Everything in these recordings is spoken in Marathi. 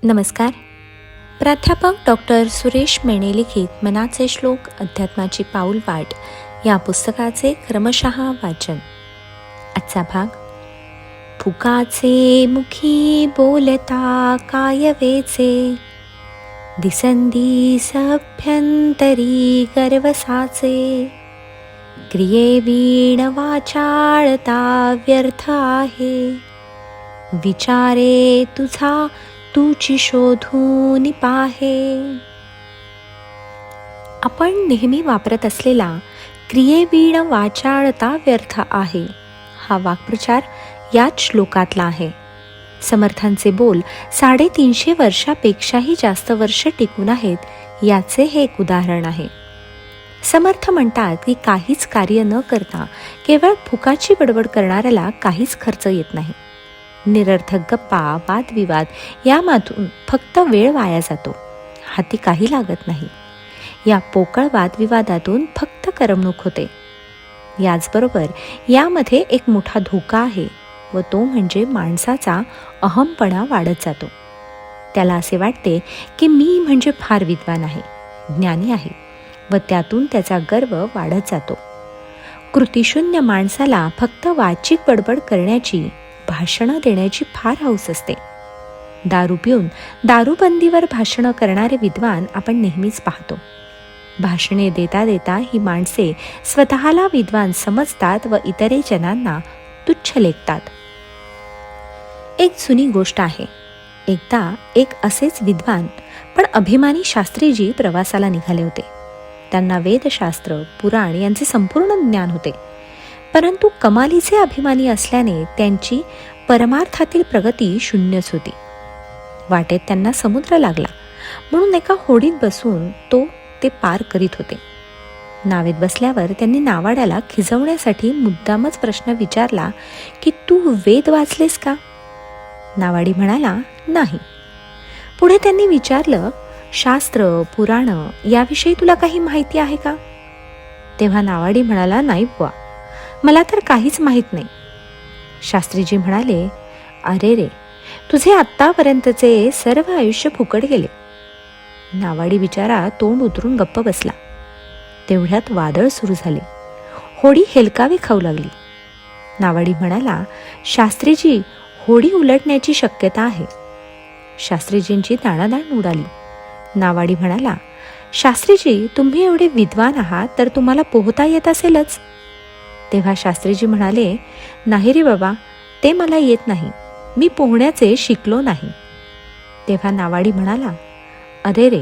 नमस्कार. प्राध्यापक डॉक्टर सुरेश मेणे लिखित मनाचे श्लोक अध्यात्माची पाऊलवाट या पुस्तकाचे क्रमशः वाचन. आजचा भाग. फुकाचे मुखी बोलता काय वेचे, दिसंदी सभ्यंतरी गर्वसाचे, क्रियेवीण वाचाळता व्यर्थ आहे, विचारे तुझा तुची शोधून पाहे. आपण नेहमी वापरत असलेला क्रियेवीण वाचाळता व्यर्थ आहे हा वाक्प्रचार याच श्लोकातला आहे. समर्थांचे बोल 350 वर्षापेक्षाही जास्त वर्ष टिकून आहेत याचे हे एक उदाहरण आहे. समर्थ म्हणतात की काहीच कार्य न करता केवळ फुकाची बडबड करणाऱ्याला काहीच खर्च येत नाही. निरर्थक गप्पा, वादविवाद यामधून फक्त वेळ वाया जातो, हाती काही लागत नाही. या पोकळ वादविवादातून फक्त करमणूक होते. याचबरोबर यामध्ये एक मोठा धोका आहे व तो म्हणजे माणसाचा अहमपणा वाढत जातो. त्याला असे वाटते की मी म्हणजे फार विद्वान आहे, ज्ञानी आहे व त्यातून त्याचा गर्व वाढत जातो. कृतिशून्य माणसाला फक्त वाचिक बडबड करण्याची, भाषणं देण्याची फार हौस असते. दारू पिऊन दारूबंदीवर भाषणं करणारे विद्वान आपण नेहमीच पाहतो. भाषणे देता देता ही माणसे स्वतःला विद्वान समजतात व इतरे जनांना तुच्छ लेखतात. एक जुनी गोष्ट आहे. एकदा एक असेच विद्वान पण अभिमानी शास्त्रीजी प्रवासाला निघाले होते. त्यांना वेदशास्त्र, पुराण यांचे संपूर्ण ज्ञान होते, परंतु कमालीचे अभिमानी असल्याने त्यांची परमार्थातील प्रगती शून्यच होती. वाटेत त्यांना समुद्र लागला म्हणून एका होडीत बसून ते पार करीत होते. नावेत बसल्यावर त्यांनी नावाड्याला खिजवण्यासाठी मुद्दामच प्रश्न विचारला की तू वेद वाचलेस का? नावाडी म्हणाला नाही. पुढे त्यांनी विचारलं, शास्त्र, पुराण याविषयी तुला काही माहिती आहे का? तेव्हा नावाडी म्हणाला, नाही बुवा, मला तर काहीच माहीत नाही. शास्त्रीजी म्हणाले, अरे रे, तुझे आत्तापर्यंतचे सर्व आयुष्य फुकट गेले. नावाडी बिचारा तोंड उतरून गप्प बसला. तेवढ्यात वादळ सुरू झाले. होडी हेलकावी खाऊ लागली. नावाडी म्हणाला, शास्त्रीजी, होडी उलटण्याची शक्यता आहे. शास्त्रीजींची दाणादाण उडाली. नावाडी म्हणाला, शास्त्रीजी, तुम्ही एवढे विद्वान आहात तर तुम्हाला पोहता येत असेलच. तेव्हा शास्त्रीजी म्हणाले, नाही रे बाबा, ते मला येत नाही, मी पोहण्याचे शिकलो नाही. तेव्हा नावाडी म्हणाला, अरे रे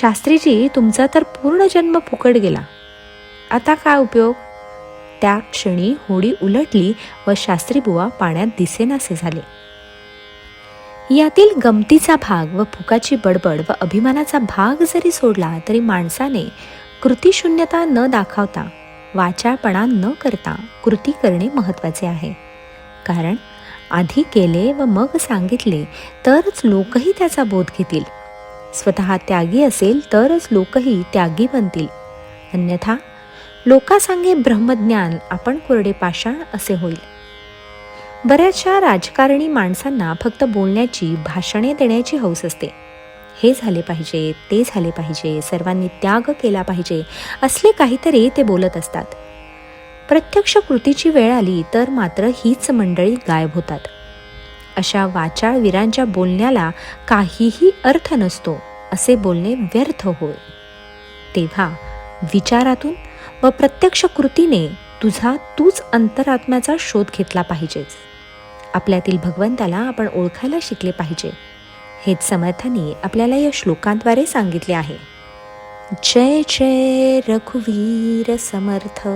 शास्त्रीजी, तुमचा तर पूर्ण जन्म फुकट गेला, आता काय उपयोग? त्या क्षणी होडी उलटली व शास्त्रीबुवा पाण्यात दिसेनासे झाले. यातील गमतीचा भाग व फुकाची बडबड व अभिमानाचा भाग जरी सोडला तरी माणसाने कृतिशून्यता न दाखवता, वाचाळपणा न करता कृती करणे महत्त्वाचे आहे. कारण आधी केले व मग सांगितले तरच लोकही त्याचा बोध घेतील. स्वतः त्यागी असेल तरच लोकही त्यागी बनतील. अन्यथा लोकासांगे ब्रह्मज्ञान, आपण कोरडे पाषाण असे होईल. बऱ्याचशा राजकारणी माणसांना फक्त बोलण्याची, भाषणे देण्याची हौस असते. हे झाले पाहिजे, ते झाले पाहिजे, सर्वांनी त्याग केला पाहिजे, असले काहीतरी ते बोलत असतात. प्रत्यक्ष कृतीची वेळ आली तर मात्र हीच मंडळी गायब होतात. अशा वाचाळ वीरांच्या बोलण्याला काहीही अर्थ नसतो असे बोलणे व्यर्थ होय. तेव्हा विचारातून व प्रत्यक्ष कृतीने तूच अंतरात्म्याचा शोध घेतला पाहिजेच. आपल्यातील भगवंताला आपण ओळखायला शिकले पाहिजे. हेच समर्थांनी आपल्याला या श्लोकांद्वारे सांगितले आहे. जय जय रघुवीर समर्थ.